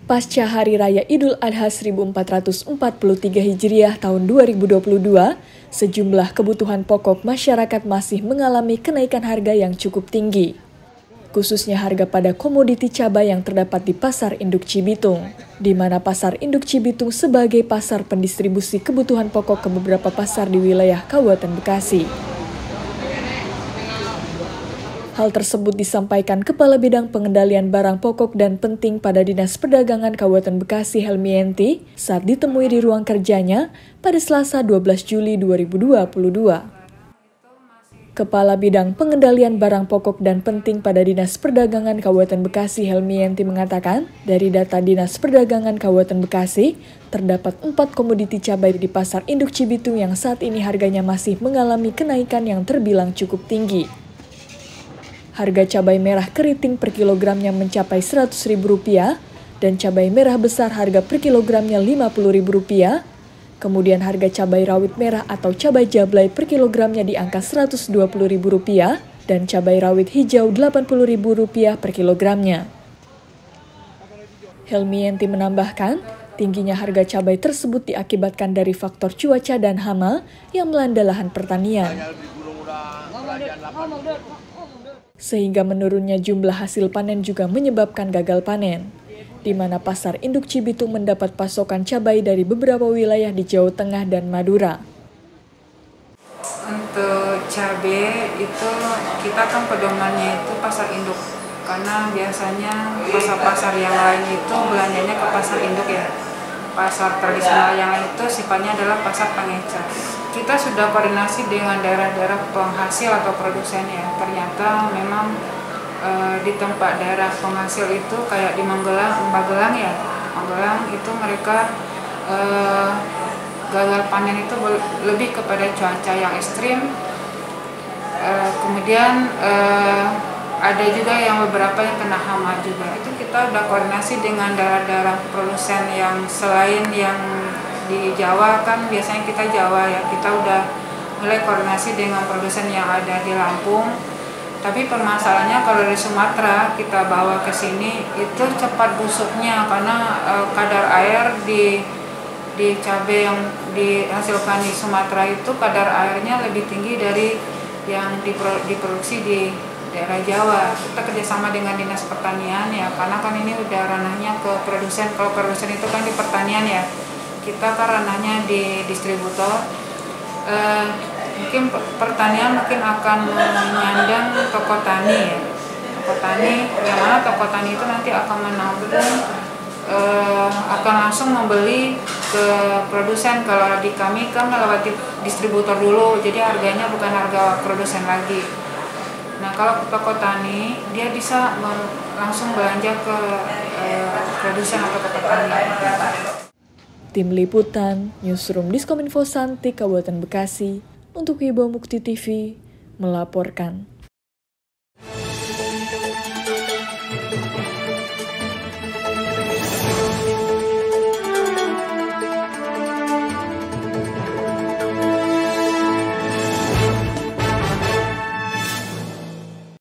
Pasca Hari Raya Idul Adha 1443 Hijriah tahun 2022, sejumlah kebutuhan pokok masyarakat masih mengalami kenaikan harga yang cukup tinggi. Khususnya harga pada komoditi cabai yang terdapat di Pasar Induk Cibitung, di mana Pasar Induk Cibitung sebagai pasar pendistribusi kebutuhan pokok ke beberapa pasar di wilayah Kabupaten Bekasi. Hal tersebut disampaikan Kepala Bidang Pengendalian Barang Pokok dan Penting pada Dinas Perdagangan Kabupaten Bekasi Helmienti saat ditemui di ruang kerjanya pada Selasa 12 Juli 2022. Kepala Bidang Pengendalian Barang Pokok dan Penting pada Dinas Perdagangan Kabupaten Bekasi Helmienti mengatakan, dari data Dinas Perdagangan Kabupaten Bekasi, terdapat 4 komoditi cabai di Pasar Induk Cibitung yang saat ini harganya masih mengalami kenaikan yang terbilang cukup tinggi. Harga cabai merah keriting per kilogramnya mencapai Rp100.000 dan cabai merah besar harga per kilogramnya Rp50.000. Kemudian harga cabai rawit merah atau cabai jablay per kilogramnya di angka Rp120.000 dan cabai rawit hijau Rp80.000 per kilogramnya. Helmienti menambahkan, tingginya harga cabai tersebut diakibatkan dari faktor cuaca dan hama yang melanda lahan pertanian. Sehingga menurunnya jumlah hasil panen juga menyebabkan gagal panen, di mana Pasar Induk Cibitung mendapat pasokan cabai dari beberapa wilayah di Jawa Tengah dan Madura. Untuk cabai itu kita kan pedomannya itu pasar induk, karena biasanya pasar-pasar yang lain itu belanjanya ke pasar induk ya. Pasar tradisional yang lain itu sifatnya adalah pasar pengecar. Kita sudah koordinasi dengan daerah-daerah penghasil atau produsen ya. Ternyata memang di tempat daerah penghasil itu kayak di Magelang ya. Magelang itu mereka gagal panen itu lebih kepada cuaca yang ekstrim. Kemudian ada juga yang beberapa yang kena hama juga. Itu kita udah koordinasi dengan daerah-daerah produsen yang selain yang di Jawa, kan biasanya kita Jawa ya, kita udah mulai koordinasi dengan produsen yang ada di Lampung. Tapi permasalahannya kalau dari Sumatera kita bawa ke sini itu cepat busuknya karena kadar air di cabai yang dihasilkan di Sumatera itu kadar airnya lebih tinggi dari yang diproduksi di daerah Jawa. Kita kerjasama dengan Dinas Pertanian ya, karena kan ini udah ranahnya ke produsen. Kalau produsen itu kan di pertanian ya, kita kan ranahnya di distributor. Mungkin pertanian mungkin akan menyandang toko tani ya. Toko tani, yang mana toko tani itu nanti akan menampung, akan langsung membeli ke produsen. Kalau di kami kan melewati distributor dulu, jadi harganya bukan harga produsen lagi. Nah, kalau toko tani, dia bisa langsung belanja ke produsen atau ke petani. Tim Liputan, Newsroom Diskominfo Santi, Kabupaten Bekasi, untuk Wibawa Mukti TV, melaporkan.